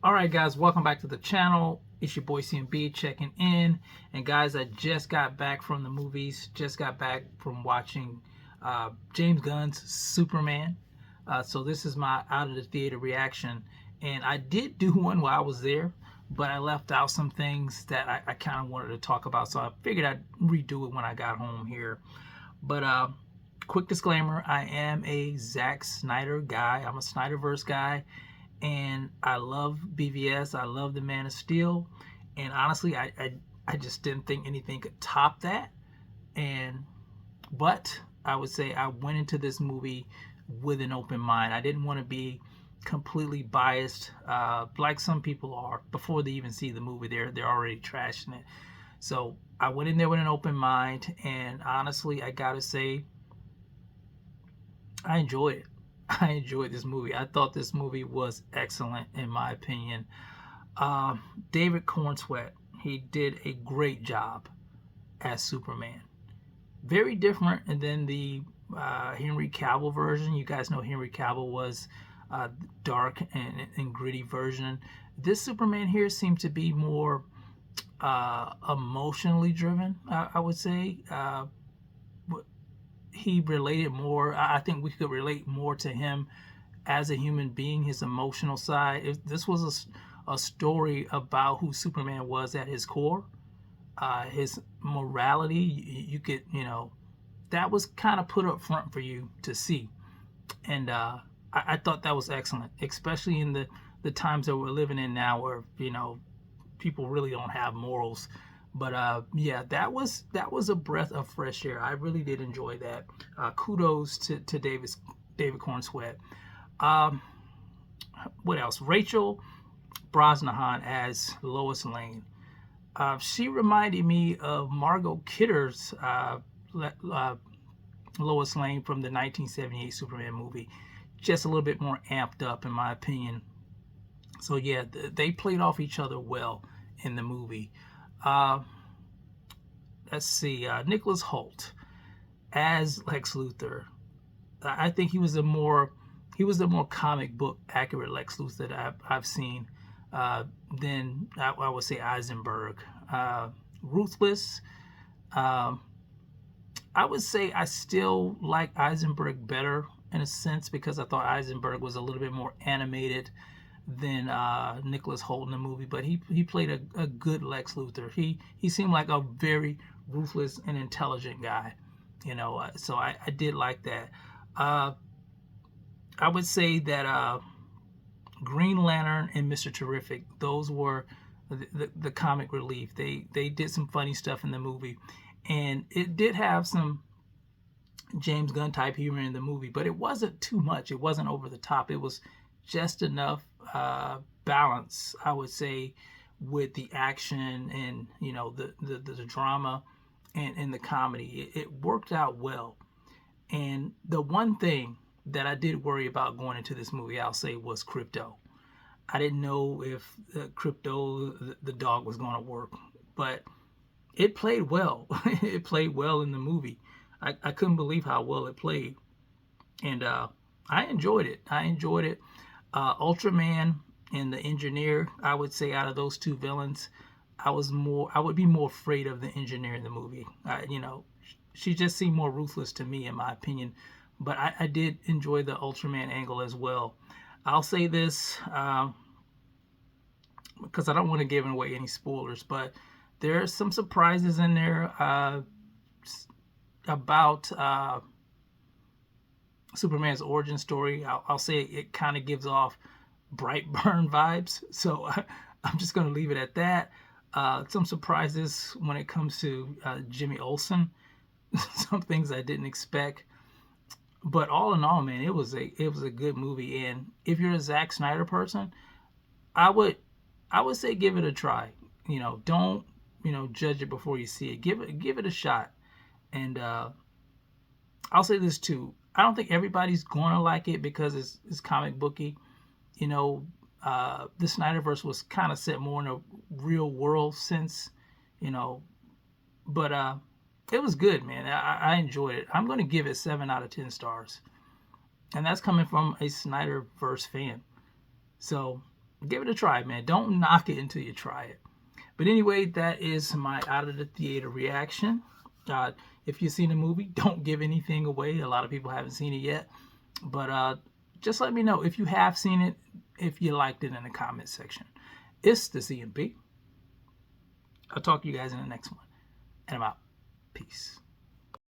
All right, guys, welcome back to the channel. It's your boy CMB checking in. And guys, I just got back from the movies. Just got back from watching James Gunn's Superman. So this is my out of the theater reaction. And I did do one while I was there, but I left out some things that I kind of wanted to talk about. So I figured I'd redo it when I got home here. But quick disclaimer, I am a Zack Snyder guy. I'm a Snyderverse guy. And I love BVS. I love the Man of Steel. And honestly, I just didn't think anything could top that. But I would say I went into this movie with an open mind. I didn't want to be completely biased like some people are before they even see the movie. They're already trashing it. So I went in there with an open mind, and honestly, I gotta say, I enjoyed it. I enjoyed this movie. I thought this movie was excellent, in my opinion. David Cornsweet, he did a great job as Superman. Very different than the Henry Cavill version. You guys know Henry Cavill was dark and gritty version. This Superman here seemed to be more emotionally driven, I would say. He related more. I think we could relate more to him as a human being, his emotional side. If this was a story about who Superman was at his core, his morality, you could, that was kind of put up front for you to see. And I thought that was excellent, especially in the times that we're living in now where, people really don't have morals. But yeah, that was a breath of fresh air. I really did enjoy that. Kudos to David Cornsweet. What else? Rachel Brosnahan as Lois Lane. She reminded me of Margot Kidder's Lois Lane from the 1978 Superman movie. Just a little bit more amped up, in my opinion. So yeah, they played off each other well in the movie. Let's see, Nicholas Hoult as Lex Luthor. I think he was the more comic book accurate Lex Luthor that I've seen than I would say Eisenberg. Ruthless. I would say I still like Eisenberg better in a sense because I thought Eisenberg was a little bit more animated than Nicholas Hoult in the movie, but he played a good Lex Luthor. He seemed like a very ruthless and intelligent guy, so I did like that. I would say that Green Lantern and Mr. Terrific, those were the comic relief. They did some funny stuff in the movie, and it did have some James Gunn type humor in the movie, but it wasn't too much. It wasn't over the top. It was just enough balance, I would say, with the action and the drama and the comedy. It worked out well. And the one thing that I did worry about going into this movie, I'll say, was Crypto. I didn't know if Crypto, the dog, was going to work, but it played well. It played well in the movie. I couldn't believe how well it played, and I enjoyed it. Ultraman and the Engineer, I would say, out of those two villains, I would be more afraid of the Engineer in the movie. She just seemed more ruthless to me, in my opinion. But I did enjoy the Ultraman angle as well. I'll say this because I don't want to give away any spoilers, but there are some surprises in there about Superman's origin story. I'll say it kind of gives off Brightburn vibes, so I'm just going to leave it at that. Some surprises when it comes to Jimmy Olsen, some things I didn't expect, but all in all, man, it was a good movie. And if you're a Zack Snyder person, I would say give it a try. Don't judge it before you see it. Give it a shot. And I'll say this too. I don't think everybody's gonna like it because it's comic booky. The Snyderverse was kind of set more in a real world sense, but it was good, man. I enjoyed it. I'm gonna give it 7 out of 10 stars, and that's coming from a Snyderverse fan. So Give it a try, man. Don't knock it until you try it. But anyway, that is my out of the theater reaction. If you've seen the movie, don't give anything away. A lot of people haven't seen it yet. But just let me know if you have seen it, if you liked it in the comment section. It's the CMP. I'll talk to you guys in the next one. And I'm out. Peace.